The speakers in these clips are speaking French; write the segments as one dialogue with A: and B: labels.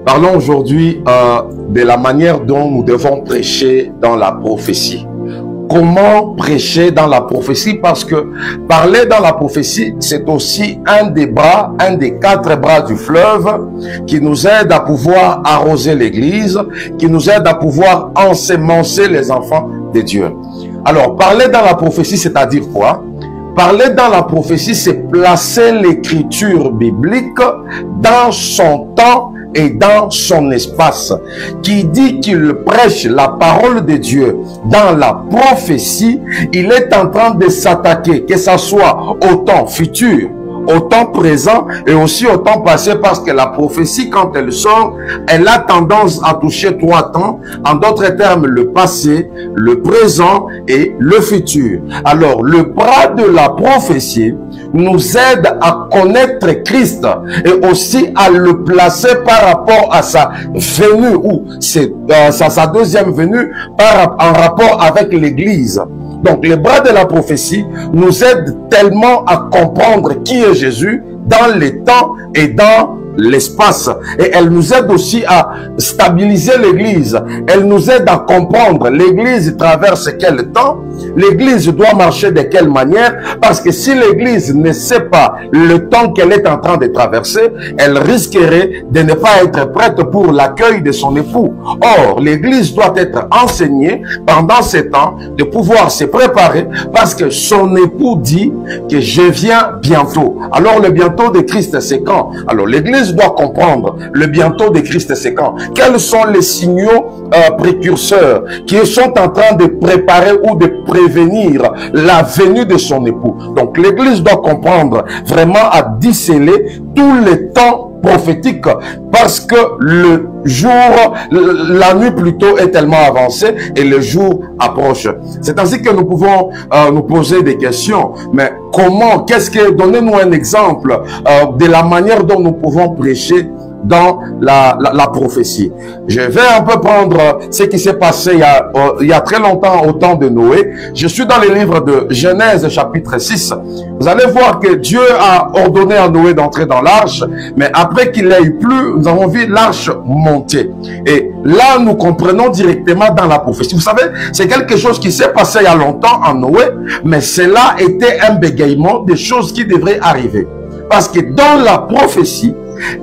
A: Parlons aujourd'hui de la manière dont nous devons prêcher dans la prophétie. Comment prêcher dans la prophétie? Parce que parler dans la prophétie, c'est aussi un des bras, un des 4 bras du fleuve qui nous aide à pouvoir arroser l'église, qui nous aide à pouvoir ensemencer les enfants de Dieu. Alors, parler dans la prophétie, c'est-à-dire quoi? Parler dans la prophétie, c'est placer l'écriture biblique dans son temps et dans son espace. Qui dit qu'il prêche la parole de Dieu dans la prophétie, il est en train de s'attaquer, que ça soit au temps futur, au temps présent et aussi au temps passé, parce que la prophétie, quand elle sort, elle a tendance à toucher 3 temps, en d'autres termes le passé, le présent et le futur. Alors le bras de la prophétie nous aide à connaître Christ et aussi à le placer par rapport à sa venue ou sa deuxième venue en rapport avec l'église. Donc, les bras de la prophétie nous aident tellement à comprendre qui est Jésus dans les temps et dans l'espace. Et elle nous aide aussi à stabiliser l'église. Elle nous aide à comprendre l'église traverse quel temps, l'église doit marcher de quelle manière, parce que si l'église ne sait pas le temps qu'elle est en train de traverser, elle risquerait de ne pas être prête pour l'accueil de son époux. Or, l'église doit être enseignée pendant ces temps, de pouvoir se préparer, parce que son époux dit que je viens bientôt. Alors, le bientôt de Christ, c'est quand? Alors, l'église doit comprendre le bientôt de Christ, c'est quand? Quels sont les signaux précurseurs qui sont en train de préparer ou de prévenir la venue de son époux? Donc l'église doit comprendre vraiment à déceler tous les temps prophétiques, parce que le jour, la nuit plutôt est tellement avancée et le jour approche. C'est ainsi que nous pouvons nous poser des questions. Mais comment, donnez-nous un exemple de la manière dont nous pouvons prêcher dans la prophétie. Je vais un peu prendre ce qui s'est passé il y a très longtemps au temps de Noé. Je suis dans le livre de Genèse chapitre 6. Vous allez voir que Dieu a ordonné à Noé d'entrer dans l'arche, mais après qu'il ait plu, nous avons vu l'arche monter. Et là, nous comprenons directement dans la prophétie. Vous savez, c'est quelque chose qui s'est passé il y a longtemps en Noé, mais cela était un bégaiement des choses qui devraient arriver. Parce que dans la prophétie,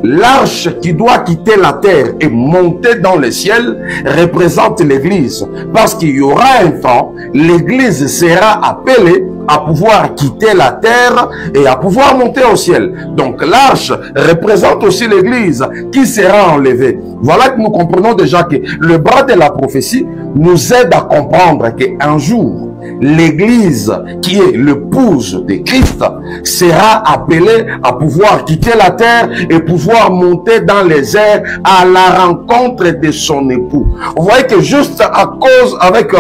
A: l'arche qui doit quitter la terre et monter dans le ciel représente l'église. Parce qu'il y aura un temps, l'église sera appelée à pouvoir quitter la terre et à pouvoir monter au ciel. Donc l'arche représente aussi l'église qui sera enlevée. Voilà que nous comprenons déjà que le bras de la prophétie nous aide à comprendre qu'un jour, l'église qui est l'épouse de Christ sera appelée à pouvoir quitter la terre et pouvoir monter dans les airs à la rencontre de son époux. Vous voyez que juste à cause avec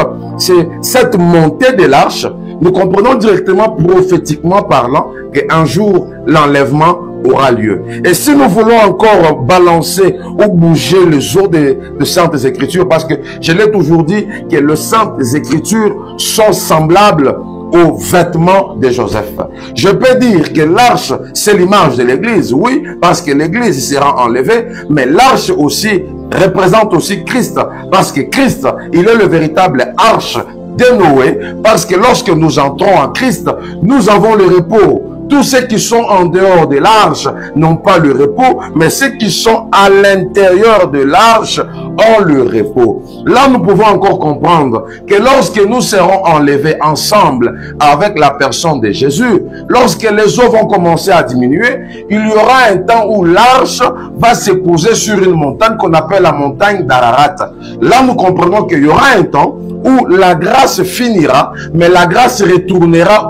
A: cette montée de l'arche, nous comprenons directement, prophétiquement parlant, qu'un jour l'enlèvement aura lieu. Et si nous voulons encore balancer ou bouger les eaux de Saintes Écritures, parce que je l'ai toujours dit que les Saintes Écritures sont semblables aux vêtements de Joseph. Je peux dire que l'arche, c'est l'image de l'église, oui, parce que l'église sera enlevée, mais l'arche aussi représente aussi Christ, parce que Christ, il est le véritable arche de Noé, parce que lorsque nous entrons en Christ, nous avons le repos. Tous ceux qui sont en dehors de l'arche n'ont pas le repos, mais ceux qui sont à l'intérieur de l'arche ont le repos. Là, nous pouvons encore comprendre que lorsque nous serons enlevés ensemble avec la personne de Jésus, lorsque les eaux vont commencer à diminuer, il y aura un temps où l'arche va se poser sur une montagne qu'on appelle la montagne d'Ararat. Là, nous comprenons qu'il y aura un temps où la grâce finira, mais la grâce retournera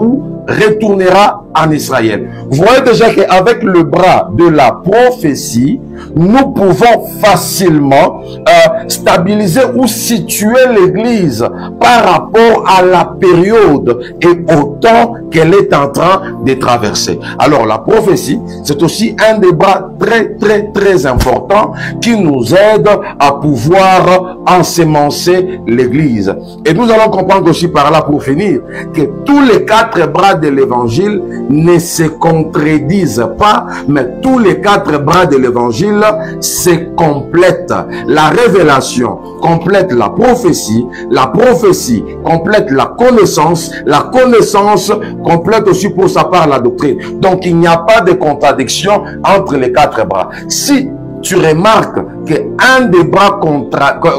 A: en Israël. Vous voyez déjà qu'avec le bras de la prophétie, nous pouvons facilement stabiliser ou situer l'église par rapport à la période et au temps qu'elle est en train de traverser. Alors la prophétie, c'est aussi un des bras très important qui nous aide à pouvoir ensemencer l'église. Et nous allons comprendre aussi par là, pour finir, que tous les 4 bras de l'évangile ne se contredisent pas, mais tous les 4 bras de l'évangile l'évangile, c'est complète. La révélation complète la prophétie complète la connaissance complète aussi pour sa part la doctrine. Donc il n'y a pas de contradiction entre les quatre bras. Si tu remarques qu'un des bras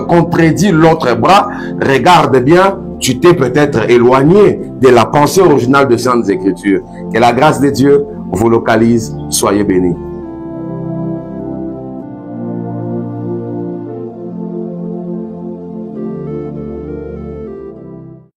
A: contredit l'autre bras, regarde bien, tu t'es peut-être éloigné de la pensée originale de Saintes Écritures. Que la grâce de Dieu vous localise. Soyez bénis.